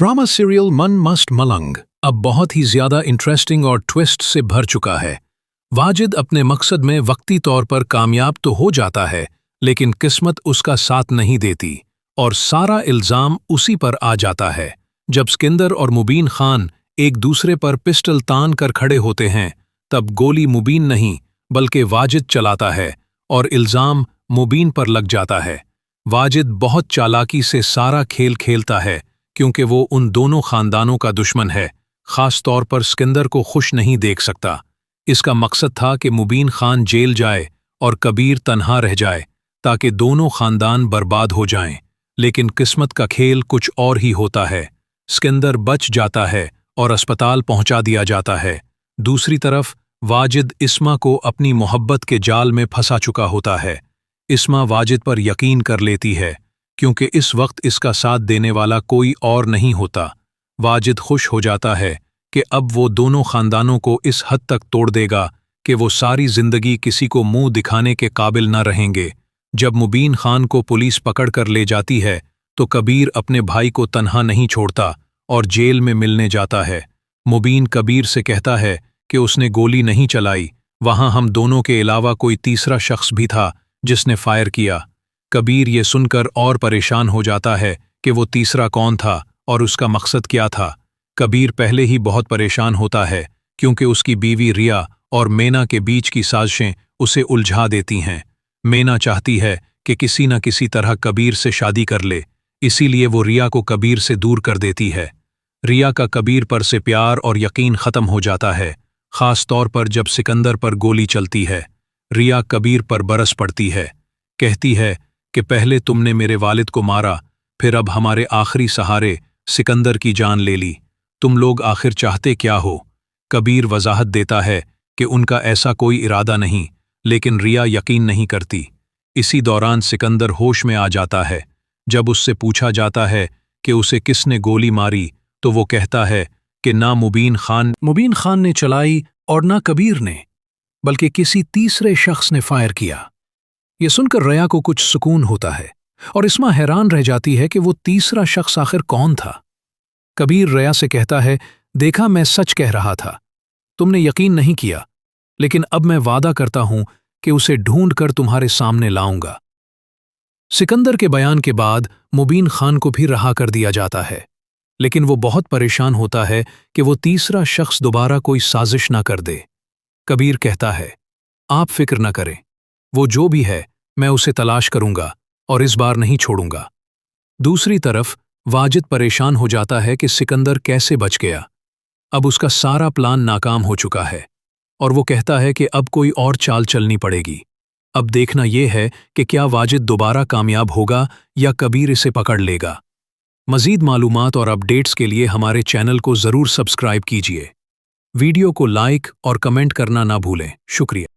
Drama serial मन मस्त मलंग अब बहुत ही ज्यादा इंटरेस्टिंग और ट्विस्ट से भर चुका है। वाजिद अपने मकसद में वक्ती तौर पर कामयाब तो हो जाता है, लेकिन किस्मत उसका साथ नहीं देती और सारा इल्जाम उसी पर आ जाता है। जब सिकंदर और मुबीन खान एक दूसरे पर पिस्टल तान कर खड़े होते हैं, तब गोली मुबीन नहीं बल्कि वाजिद चलाता है और इल्जाम मुबीन पर लग जाता है। वाजिद बहुत चालाकी से सारा खेल खेलता है, क्योंकि वो उन दोनों खानदानों का दुश्मन है। खास तौर पर सिकंदर को खुश नहीं देख सकता। इसका मकसद था कि मुबीन खान जेल जाए और कबीर तन्हा रह जाए, ताकि दोनों खानदान बर्बाद हो जाएं। लेकिन किस्मत का खेल कुछ और ही होता है। सिकंदर बच जाता है और अस्पताल पहुंचा दिया जाता है। दूसरी तरफ वाजिद इस्मा को अपनी मोहब्बत के जाल में फंसा चुका होता है। इस्मा वाजिद पर यकीन कर लेती है, क्योंकि इस वक्त इसका साथ देने वाला कोई और नहीं होता। वाजिद खुश हो जाता है कि अब वो दोनों खानदानों को इस हद तक तोड़ देगा कि वो सारी जिंदगी किसी को मुंह दिखाने के काबिल न रहेंगे। जब मुबीन खान को पुलिस पकड़ कर ले जाती है, तो कबीर अपने भाई को तन्हा नहीं छोड़ता और जेल में मिलने जाता है। मुबीन कबीर से कहता है कि उसने गोली नहीं चलाई, वहां हम दोनों के अलावा कोई तीसरा शख्स भी था जिसने फायर किया। कबीर ये सुनकर और परेशान हो जाता है कि वो तीसरा कौन था और उसका मकसद क्या था। कबीर पहले ही बहुत परेशान होता है, क्योंकि उसकी बीवी रिया और मेना के बीच की साजिशें उसे उलझा देती हैं। मेना चाहती है कि किसी न किसी तरह कबीर से शादी कर ले, इसीलिए वो रिया को कबीर से दूर कर देती है। रिया का कबीर पर से प्यार और यकीन ख़त्म हो जाता है, ख़ास तौर पर जब सिकंदर पर गोली चलती है। रिया कबीर पर बरस पड़ती है, कहती है कि पहले तुमने मेरे वालिद को मारा, फिर अब हमारे आखिरी सहारे सिकंदर की जान ले ली। तुम लोग आखिर चाहते क्या हो? कबीर वजाहत देता है कि उनका ऐसा कोई इरादा नहीं, लेकिन रिया यकीन नहीं करती। इसी दौरान सिकंदर होश में आ जाता है। जब उससे पूछा जाता है कि उसे किसने गोली मारी, तो वो कहता है कि ना मुबीन खान ने चलाई और ना कबीर ने, बल्कि किसी तीसरे शख्स ने फायर किया। ये सुनकर रिया को कुछ सुकून होता है और इस्मा हैरान रह जाती है कि वो तीसरा शख्स आखिर कौन था। कबीर रिया से कहता है, देखा, मैं सच कह रहा था, तुमने यकीन नहीं किया, लेकिन अब मैं वादा करता हूं कि उसे ढूंढ कर तुम्हारे सामने लाऊंगा। सिकंदर के बयान के बाद मुबीन खान को भी रहा कर दिया जाता है, लेकिन वो बहुत परेशान होता है कि वो तीसरा शख्स दोबारा कोई साजिश ना कर दे। कबीर कहता है, आप फिक्र न करें, वो जो भी है मैं उसे तलाश करूंगा और इस बार नहीं छोड़ूंगा। दूसरी तरफ वाजिद परेशान हो जाता है कि सिकंदर कैसे बच गया। अब उसका सारा प्लान नाकाम हो चुका है और वो कहता है कि अब कोई और चाल चलनी पड़ेगी। अब देखना यह है कि क्या वाजिद दोबारा कामयाब होगा या कबीर इसे पकड़ लेगा। मज़ीद मालूमात और अपडेट्स के लिए हमारे चैनल को ज़रूर सब्सक्राइब कीजिए। वीडियो को लाइक और कमेंट करना ना भूलें। शुक्रिया।